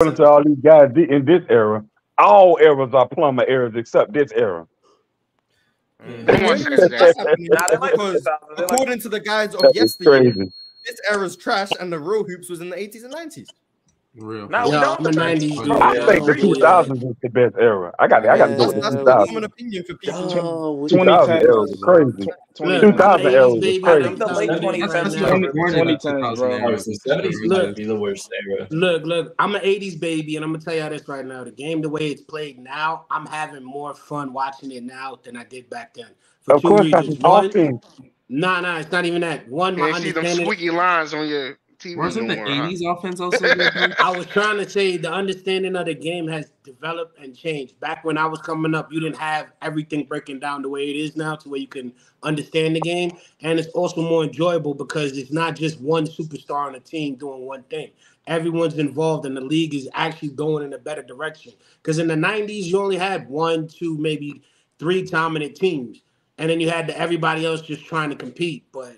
according to all these guys in this era, all eras are plumber eras except this era. Yeah. Who wants to say That's that? happening Nah, they like because 2000. They like according to the guys of That is yesteryear, crazy. this era's trash and the real hoops was in the 80s and 90s. Real. Nah, we Yo, don't I'm a agree. 90s Yeah, dude. I I think the don't believe that. 2000s is the best era. I got to go with the That's the 2000s. common opinion for people. No, we 2000 can't. era was crazy. Look, 2000 I'm an era 80s was baby, I and think I'm the telling late you this 2010s right was now. better. 2010s, bro. Alright, so 70s might Look, be the worst era. look, I'm an 80s baby, and I'm gonna tell y'all this right now. The game, the way it's played now, I'm having more fun watching it now than I did back then. For Of two course, that's reasons. his One, offense. nah, it's not even that. One, my Can't see them understanding. squeaky lines on your TV Wasn't no the more, huh? 80s offense also good? Bro? I was trying to say the understanding of the game has developed and changed. Back when I was coming up, you didn't have everything breaking down the way it is now to where you can understand the game. And it's also more enjoyable because it's not just one superstar on a team doing one thing. Everyone's involved and the league is actually going in a better direction. Because in the 90s, you only had one, two, maybe three dominant teams. And then you had everybody else just trying to compete. But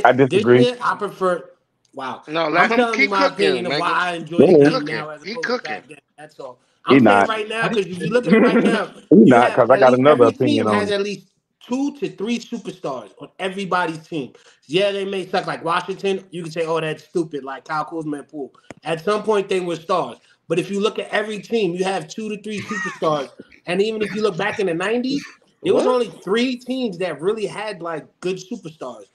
I this disagree. year, I prefer. Wow. No, I'm let him telling you keep my opinion cooking, of man. why I enjoy Go the He ahead. game cooking. now as He opposed to cooking. back then. That's all. He I'm saying not. right now, because if you look at it right now, He you not, have because I at got least another every team opinion on has it. at least 2 to 3 superstars on everybody's team. Yeah, they may suck like Washington. You can say, oh, that's stupid, like Kyle Kuzma and Poole. At some point, they were stars. But if you look at every team, you have 2 to 3 superstars. And even if you look back in the 90s, there was What? only 3 teams that really had like good superstars.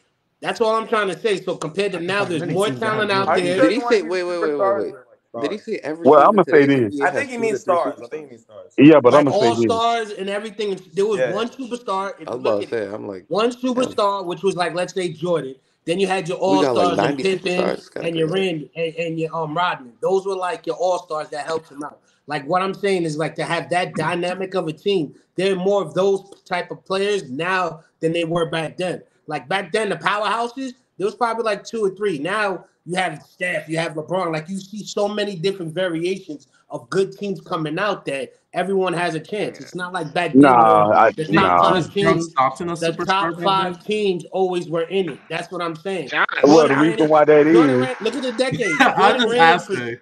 That's all I'm trying to say. So compared to now, there's more talent out Are you there. sure Did he you want say to wait, use wait, wait, wait, superstars wait? or like Did he stars? say every Well, team I'm in going to say today's this. NBA I has think he two to means three stars. I think he superstars? means stars. Yeah, but I'm Like going to say all this. stars and everything. There was Yeah. one superstar. If I you was look about at to it, say, I'm like, one damn, superstar, which was like let's say Jordan. Then you had your we all got like stars and 90 Pippen superstars. and your Goddamn. Randy and your Rodman. Those were like your all stars that helped him out. Like what I'm saying is like to have that dynamic of a team. There are more of those type of players now than they were back then. Like back then, the powerhouses there was probably like 2 or 3. Now you have Steph, you have LeBron. Like you see so many different variations of good teams coming out that everyone has a chance. It's not like back then where the top Nah. Was five John teams, Stockton a the superstar top back then? 5 teams always were in it. That's what I'm saying. Giannis. Well, the Jordan ran reason it. why that Jordan is, ran. Look at the decades. I just asked her.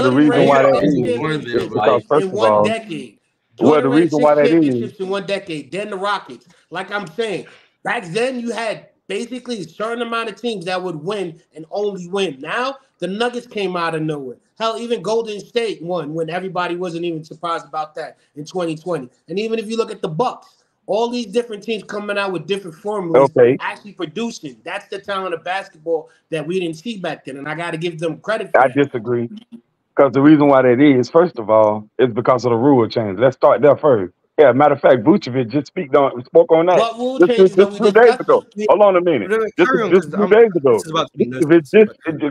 the Jordan reason ran why that six is, Born there, championships bro. because first in of one all, decade. well, the Jordan ran reason why six that is, championships in one decade. Then the Rockets. Like I'm saying, back then you had basically a certain amount of teams that would win and only win. Now the Nuggets came out of nowhere. Hell, even Golden State won when everybody wasn't even surprised about that in 2020. And even if you look at the Bucks, all these different teams coming out with different formulas okay, actually producing. That's the talent of basketball that we didn't see back then. And I got to give them credit for I that. disagree. Because the reason why that is, first of all, is because of the rule change. Let's start there first. Yeah, matter of fact, Vucevic just spoke on that What rule just, changes are just we a few days ago. discussing? Yeah, Hold on a minute. carry on Just because a few days this ago, is about to be Vucevic nuts.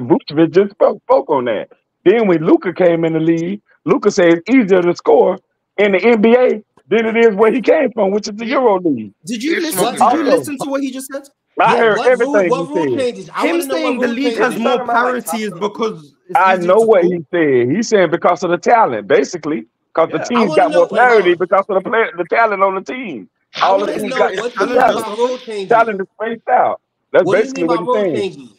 Vucevic just spoke on that. Then when Luca came in the league, Luca said it's easier to score in the NBA than it is where he came from, which is the He, Euro League. Did you he listen? smoking Did you What? drugs. Also, listen to what he just said? I Yeah, heard everything what he rule said. changes? I Him want to know what saying the rule league Is has he changes. more talking about like parity top is to the? because it's I easier know to what score. he said. He's saying because of the talent, basically, because the Yeah. I teams want to got know. more Wait, hold parity on. because of the talent on the team. I All the want to Is teams know got is what you equal mean talent talent. just by rule offense? changes. Talent is spaced out. That's What do you mean basically by what he's rule saying. changes?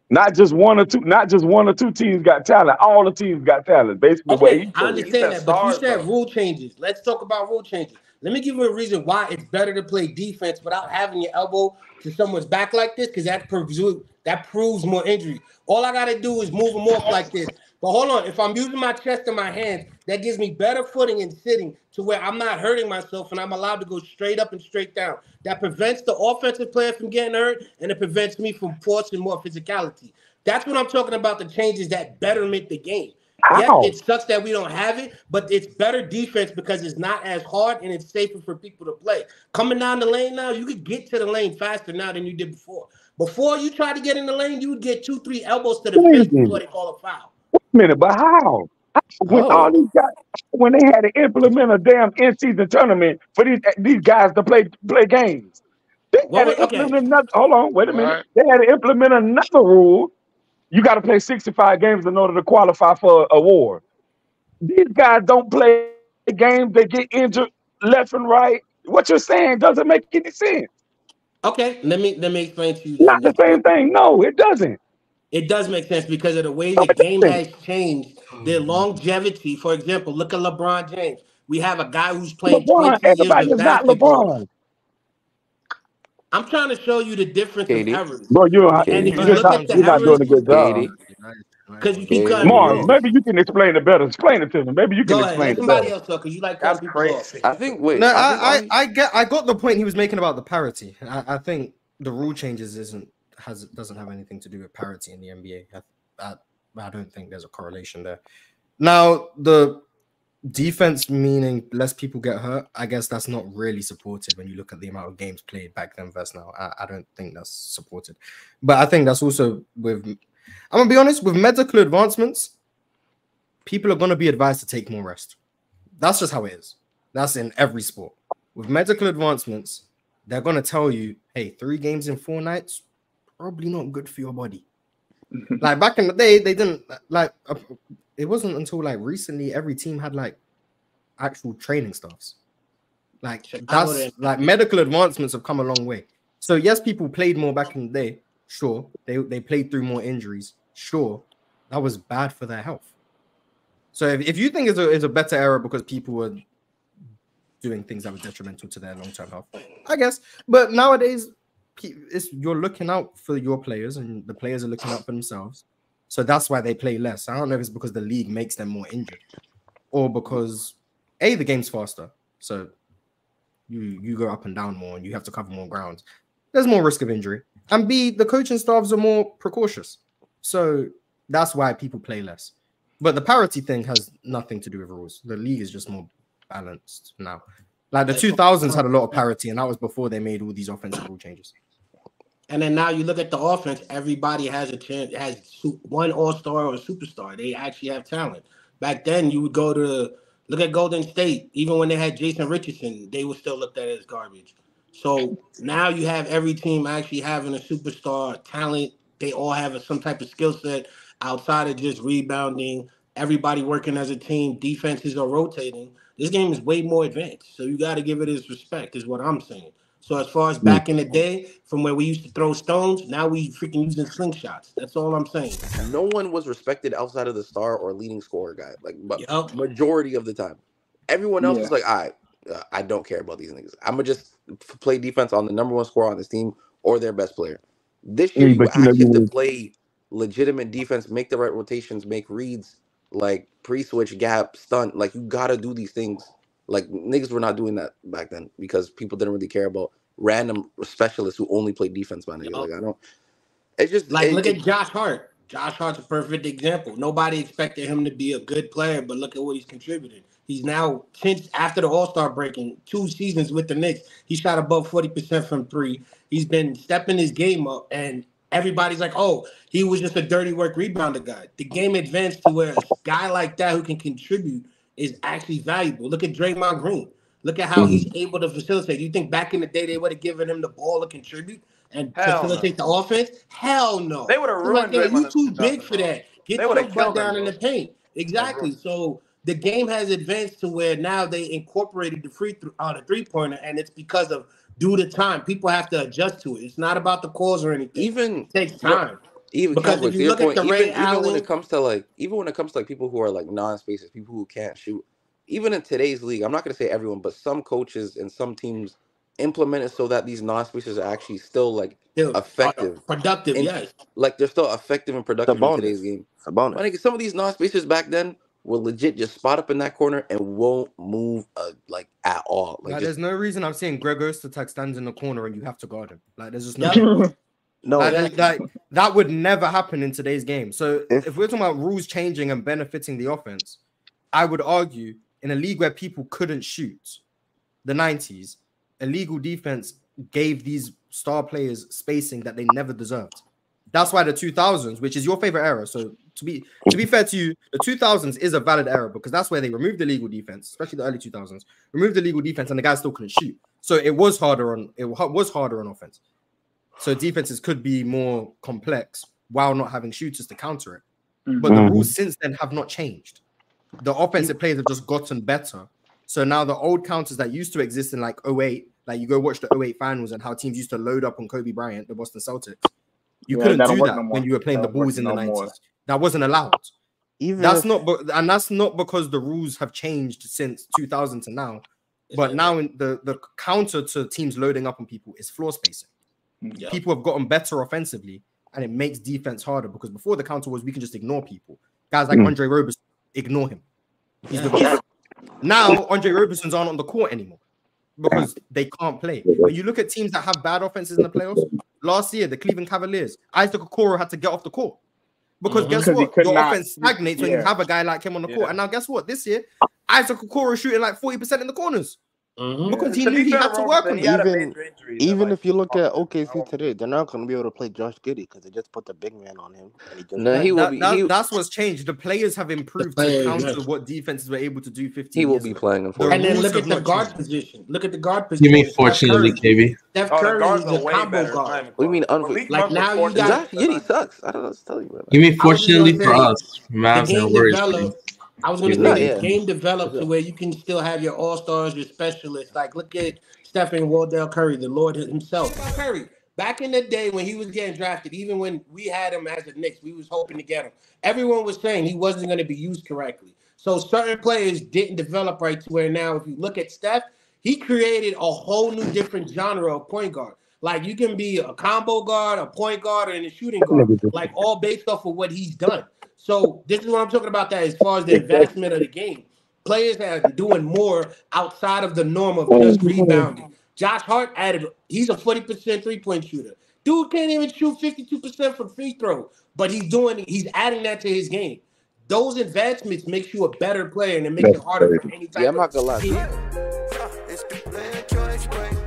Not just one or two teams got talent. All the teams got talent. Basically, what Okay, he's I saying. He understand said that, but you stars said though. rule changes. Let's talk about rule changes. Let me give you a reason why it's better to play defense without having your elbow to someone's back like this, because that proves more injury. All I gotta do is move them off like this. But hold on, if I'm using my chest and my hands, that gives me better footing and sitting to where I'm not hurting myself and I'm allowed to go straight up and straight down. That prevents the offensive player from getting hurt and it prevents me from forcing more physicality. That's what I'm talking about, the changes that betterment the game. Yes, How? it sucks that we don't have it, but it's better defense because it's not as hard and it's safer for people to play. Coming down the lane now, you could get to the lane faster now than you did before. Before you tried to get in the lane, you would get 2, 3 elbows to the Wait face a before minute. they call a foul. Minute, but how? When all Oh, these guys, when they had to implement a damn in-season tournament for these guys to play games, they had to Okay, implement another. Hold on, wait a minute. What? They had to implement another rule. You got to play 65 games in order to qualify for an award. These guys don't play games. They get injured left and right. What you're saying doesn't make any sense. okay. Let me explain to you Not then. the same thing. No, it doesn't. It does make sense because of the way No, the it game doesn't. has changed their longevity. For example, look at LeBron James. We have a guy who's playing LeBron, 20 years everybody of is not basketball. LeBron. I'm trying to show you the difference of eras. Bro, And if you you're look not at the doing eras, a good job. because you keep cutting people Mars, off. maybe you can explain it better. Explain it to me. Maybe you can Go ahead, explain let it somebody better. else talk, because you like cutting people off. No, I got the point he was making about the parity. I think the rule changes doesn't have anything to do with parity in the NBA. I don't think there's a correlation there. Now, the defense meaning less people get hurt, I guess that's not really supported when you look at the amount of games played back then versus now. I don't think that's supported. But I think that's also with, I'm gonna be honest, with medical advancements, people are gonna be advised to take more rest. That's just how it is. That's in every sport. With medical advancements, they're gonna tell you, hey, 3 games in 4 nights, probably not good for your body. Like back in the day, they didn't like. It wasn't until like recently every team had like actual training staffs. Like that's like medical advancements have come a long way. So yes, people played more back in the day. Sure, they played through more injuries. Sure, that was bad for their health. So if you think it's a better era because people were doing things that were detrimental to their long-term health, I guess. But nowadays, you're looking out for your players, and the players are looking out for themselves. So that's why they play less. I don't know if it's because the league makes them more injured, or because the game's faster, so you go up and down more, and you have to cover more ground. There's more risk of injury, and B, the coaching staffs are more precautious, so that's why people play less. But the parity thing has nothing to do with rules. The league is just more balanced now. Like the 2000s had a lot of parity, and that was before they made all these offensive rule changes. And then now you look at the offense, everybody has a chance, has one all-star or a superstar. They actually have talent. Back then, you would go to look at Golden State. Even when they had Jason Richardson, they were still looked at as garbage. So now you have every team actually having a superstar talent. They all have some type of skill set outside of just rebounding. Everybody working as a team. Defenses are rotating. This game is way more advanced. So you got to give it its respect, is what I'm saying. So as far as back in the day, from where we used to throw stones, now we freaking using slingshots. That's all I'm saying. No one was respected outside of the star or leading scorer guy. Like, majority of the time, everyone else was like, "All right, I don't care about these niggas. I'm gonna just play defense on the number 1 scorer on this team or their best player." This year, you actually have to play legitimate defense, make the right rotations, make reads, like pre-switch, gap, stunt. Like, you gotta do these things. Like, niggas were not doing that back then because people didn't really care about random specialists who only play defense, man. Like, I don't. It's just like, look at Josh Hart. Josh Hart's a perfect example. Nobody expected him to be a good player, but look at what he's contributed. He's now, since after the All-Star breaking, 2 seasons with the Knicks, he shot above 40% from 3. He's been stepping his game up, and everybody's like, oh, he was just a dirty work rebounder guy. The game advanced to where a guy like that who can contribute is actually valuable. Look at Draymond Green. Look at how he's able to facilitate. You think back in the day they would have given him the ball to contribute and facilitate the offense? Hell no. They would have ruined Draymond. You too big for that. Get your butt down in the paint. Exactly. So the game has advanced to where now they incorporated the the 3-pointer, and it's because of due to time. People have to adjust to it. It's not about the calls or anything. It takes time. Because if you look at the even when it comes to people who are like non-spacers, people who can't shoot, even in today's league, I'm not going to say everyone, but some coaches and some teams implement it so that these non-spacers are actually still like effective, productive. Yes, like they're still effective and productive in today's game. It's a bonus. I think some of these non-spacers back then will legit just spot up in that corner and won't move like at all. Like, there's no reason I'm seeing Greg Ostertag stands in the corner and you have to guard him. Like, there's just no. No, like, that would never happen in today's game. So if we're talking about rules changing and benefiting the offense, I would argue in a league where people couldn't shoot, the 90s, illegal defense gave these star players spacing that they never deserved. That's why the 2000s, which is your favorite era. So to be fair to you, the 2000s is a valid era because that's where they removed the legal defense, especially the early 2000s, removed the legal defense, and the guys still couldn't shoot. So it was harder on offense. So defenses could be more complex while not having shooters to counter it. But the rules since then have not changed. The offensive players have just gotten better. So now the old counters that used to exist in like 08, like you go watch the 08 finals and how teams used to load up on Kobe Bryant, the Boston Celtics. You couldn't do that when you were playing the Bulls in the 90s. That wasn't allowed. That's not because the rules have changed since 2000 to now. But now the counter to teams loading up on people is floor spacing. Yep. People have gotten better offensively, and it makes defense harder because before the counter was we can just ignore people. Guys like Andre Roberson, ignore him. He's the best. Now Andre Robersons aren't on the court anymore because they can't play. But you look at teams that have bad offenses in the playoffs. Last year, the Cleveland Cavaliers, Isaac Okoro had to get off the court. Because guess what? Your offense stagnates when you have a guy like him on the court. And now guess what? This year, Isaac Okoro is shooting like 40% in the corners. Because he knew he had to work on it. Even if you look at OKC today, they're not going to be able to play Josh Giddey because they just put the big man on him. And that's what's changed. The players have improved to counter what defenses were able to do 15 He will be playing. And then look at the guard position. Look at the guard position. You mean fortunately, KB? Steph Curry is a combo guard. What do you mean? Like now you got Josh Giddey sucks. I don't know what to tell you, man. You mean fortunately for us? I was going to say the game developed to where you can still have your all-stars, your specialists. Like, look at Stephen Wardell Curry, the Lord himself. Curry, back in the day when he was getting drafted, even when we had him as a Knicks, we was hoping to get him. Everyone was saying he wasn't going to be used correctly. So certain players didn't develop right to where now, if you look at Steph, he created a whole new different genre of point guard. Like, you can be a combo guard, a point guard, and a shooting guard, like all based off of what he's done. So this is what I'm talking about, that as far as the advancement of the game. Players have doing more outside of the norm of just rebounding. Josh Hart he's a 40% three-point shooter. Dude can't even shoot 52% from free throw, but he's adding that to his game. Those advancements makes you a better player and it makes it harder for any type I'm not gonna lie. It's the player choice break.